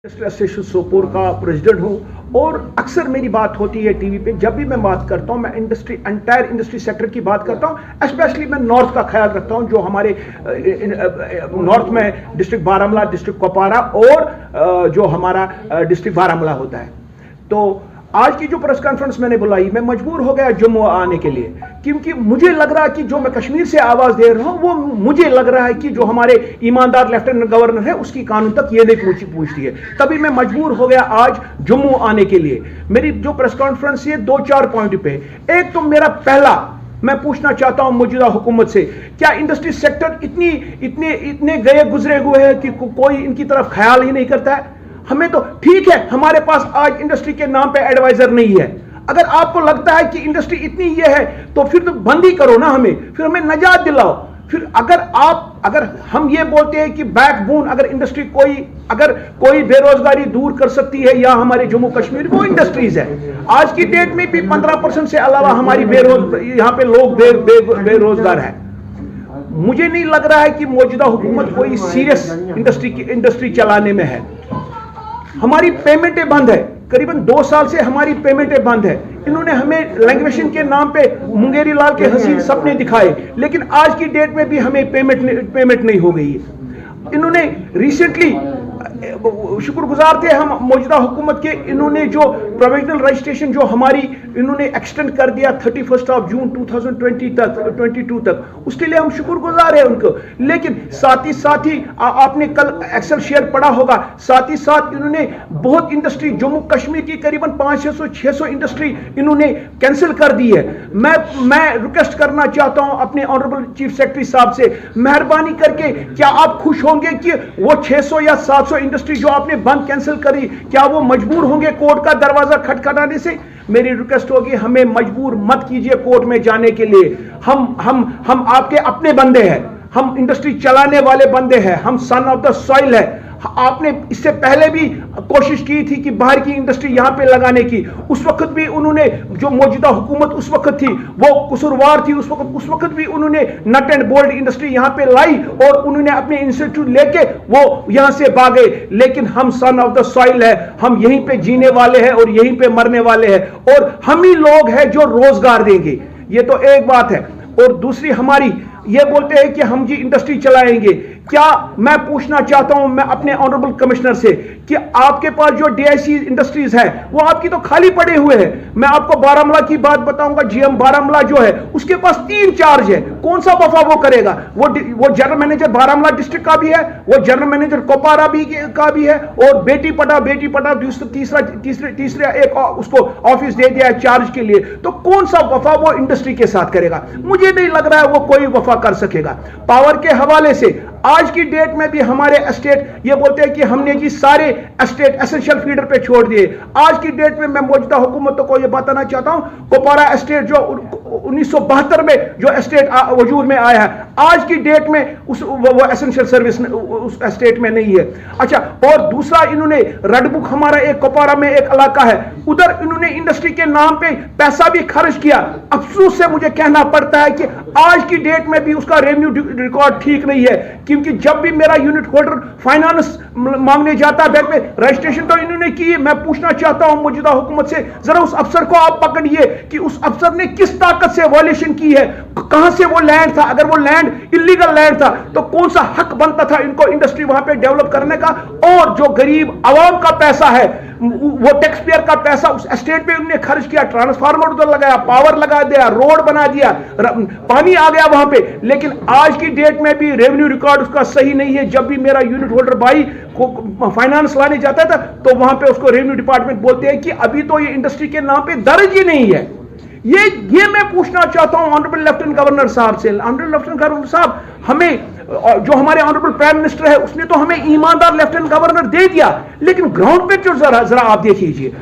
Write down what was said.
Association Sopore का president हूँ और अक्सर मेरी बात होती है टीवी पे। जब भी मैं बात करता हूँ मैं एंटायर इंडस्ट्री सेक्टर की बात करता हूँ। स्पेशली मैं नॉर्थ का ख्याल रखता हूँ, जो हमारे नॉर्थ में डिस्ट्रिक्ट बारामूला, डिस्ट्रिक्ट कुपवारा और जो हमारा डिस्ट्रिक्ट बारामूला होता है। तो आज की जो प्रेस कॉन्फ्रेंस मैंने बुलाई, मैं मजबूर हो गया जम्मू आने के लिए, क्योंकि मुझे लग रहा है कि जो मैं कश्मीर से आवाज दे रहा हूं वो मुझे लग रहा है कि जो हमारे ईमानदार लेफ्टिनेंट गवर्नर है उसकी कानून तक ये नहीं पूछती है। तभी मैं मजबूर हो गया आज जम्मू आने के लिए। मेरी जो प्रेस कॉन्फ्रेंस है 2-4 पॉइंट पे। एक तो मेरा पहला, मैं पूछना चाहता हूं मौजूदा हुकूमत से, क्या इंडस्ट्री सेक्टर इतने गए गुजरे हुए हैं कि कोई इनकी तरफ ख्याल ही नहीं करता है? हमें तो ठीक है, हमारे पास आज इंडस्ट्री के नाम पे एडवाइजर नहीं है। अगर आपको लगता है कि इंडस्ट्री इतनी ये है तो फिर तो बंद ही करो ना, फिर हमें नजात दिलाओ। फिर अगर हम ये बोलते हैं कि बैकबोन, अगर इंडस्ट्री कोई बेरोजगारी दूर कर सकती है या हमारे जम्मू कश्मीर, वो इंडस्ट्रीज है। आज की डेट में भी 15% से अलावा हमारी यहाँ पे लोग बेरोजगार है। मुझे नहीं लग रहा है कि मौजूदा हुकूमत कोई सीरियस इंडस्ट्री चलाने में है। हमारी पेमेंटें बंद है, करीबन 2 साल से हमारी पेमेंटें बंद है। इन्होंने हमें लैंग्वेशन के नाम पे मुंगेरी लाल के हसीन सपने दिखाए, लेकिन आज की डेट में भी हमें पेमेंट नहीं हो गई है। इन्होंने रिसेंटली, शुक्रगुजार थे हम मौजूदा हुकूमत के, इन्होंने जो प्रोविजनल रजिस्ट्रेशन जो हमारी इन्होंने एक्सटेंड कर दिया 31 जून 2022 तक, उसके लिए हम शुक्रगुजार हैं उनको। लेकिन साथ ही आपने कल एक्सेल शेयर पढ़ा होगा, साथ ही साथ इन्होंने बहुत इंडस्ट्री, जम्मू कश्मीर की करीबन 500-600 इंडस्ट्री इन्होंने कैंसिल कर दी है। मैं रिक्वेस्ट करना चाहता हूं अपने ऑनरेबल चीफ सेक्रेटरी साहब से, मेहरबानी करके क्या आप खुश होंगे कि वो 600 या 700 इंडस्ट्री जो आपने बंद कैंसिल करी, क्या वो मजबूर होंगे कोर्ट का दरवाजा खटखटाने से? मेरी रिक्वेस्ट होगी, हमें मजबूर मत कीजिए कोर्ट में जाने के लिए। हम आपके अपने बंदे हैं, हम इंडस्ट्री चलाने वाले बंदे हैं, हम सन ऑफ द सॉइल है। आपने इससे पहले भी कोशिश की थी कि बाहर की इंडस्ट्री यहां पे लगाने की, उस वक्त भी उन्होंने, जो मौजूदा हुकूमत उस वक्त थी वो कसूरवार थी। उस वक्त भी उन्होंने नट एंड बोल्ट इंडस्ट्री यहां पे लाई और उन्होंने अपने इंस्टीट्यूट लेके वो यहां से भागे। लेकिन हम सन ऑफ द सॉइल है, हम यहीं पे जीने वाले हैं और यहीं पे मरने वाले हैं, और हम ही लोग हैं जो रोजगार देंगे। ये तो एक बात है। और दूसरी, हमारी ये बोलते हैं कि हम जी इंडस्ट्री चलाएंगे। क्या, मैं पूछना चाहता हूं मैं अपने ऑनरेबल कमिश्नर से कि आपके पास जो डीआईसी इंडस्ट्रीज है वो आपकी तो खाली पड़े हुए हैं। मैं आपको बारामूला की बात बताऊंगा, जीएम बारामूला जो है उसके पास 3 चार्ज है। कौन सा वफा वो करेगा? वो जनरल मैनेजर बारामूला डिस्ट्रिक्ट का भी है, वो जनरल मैनेजर कुपवारा का भी है, और बेटी पटा तीसरा एक उसको ऑफिस दे दिया है चार्ज के लिए। तो कौन सा वफा वो इंडस्ट्री के साथ करेगा? मुझे नहीं लग रहा है वो कोई वफा कर सकेगा। पावर के हवाले से आज की डेट में भी हमारे एस्टेट ये बोलते हैं कि हमने जी सारे एस्टेट एसेंशियल फीडर पे छोड़ दिए। आज की डेट में मैं मौजूदा हुकूमत को ये बताना चाहता हूं, कुपवारा एस्टेट जो 1972 में जो एस्टेट वजूद में आया है, आज की डेट में वो एसेंशियल सर्विस उस एस्टेट में नहीं है। अच्छा, और दूसरा, इन्होंने रेड बुक, हमारा एक कुपवारा में एक इलाका है, उधर इन्होंने इंडस्ट्री के नाम पे पैसा भी खर्च किया। अफसोस से मुझे कहना पड़ता है कि आज की डेट में भी उसका रेवेन्यू रिकॉर्ड ठीक नहीं है, क्योंकि जब भी मेरा यूनिट होल्डर फाइनेंस मांगने जाता है बैंक में, रजिस्ट्रेशन तो इन्होंने की है। मैं पूछना चाहता हूं मौजूदा हुकूमत से, जरा उस अफसर को आप पकड़िए कि उस अफसर ने किस ताकत से वायलेशन की है, कहां से वो लैंड था। अगर वो लैंड इलीगल लैंड था तो कौन सा हक बनता था इनको इंडस्ट्री वहां पे डेवलप करने का? और जो गरीब आवाम का पैसा है, वो टैक्स पेयर का पैसा उस एस्टेट पे उन्होंने खर्च किया, ट्रांसफार्मर उधर लगाया, पावर लगा दिया, रोड बना दिया, पानी आ गया वहां पे। लेकिन आज की डेट में भी रेवेन्यू रिकॉर्ड उसका सही नहीं है। जब भी मेरा यूनिट होल्डर भाई को फाइनेंस लाने जाता था तो वहां पे उसको रेवेन्यू डिपार्टमेंट बोलते हैं कि अभी तो ये इंडस्ट्री के नाम पे दर्ज ही नहीं है। ये मैं पूछना चाहता हूं ऑनरेबल लेफ्टिनेंट गवर्नर साहब से। ऑनरेबल लेफ्टिनेंट गवर्नर साहब, हमें, जो हमारे ऑनरेबल प्राइम मिनिस्टर है उसने तो हमें ईमानदार लेफ्टिनेंट गवर्नर दे दिया, लेकिन ग्राउंड पे जो जरा आप देख लीजिए,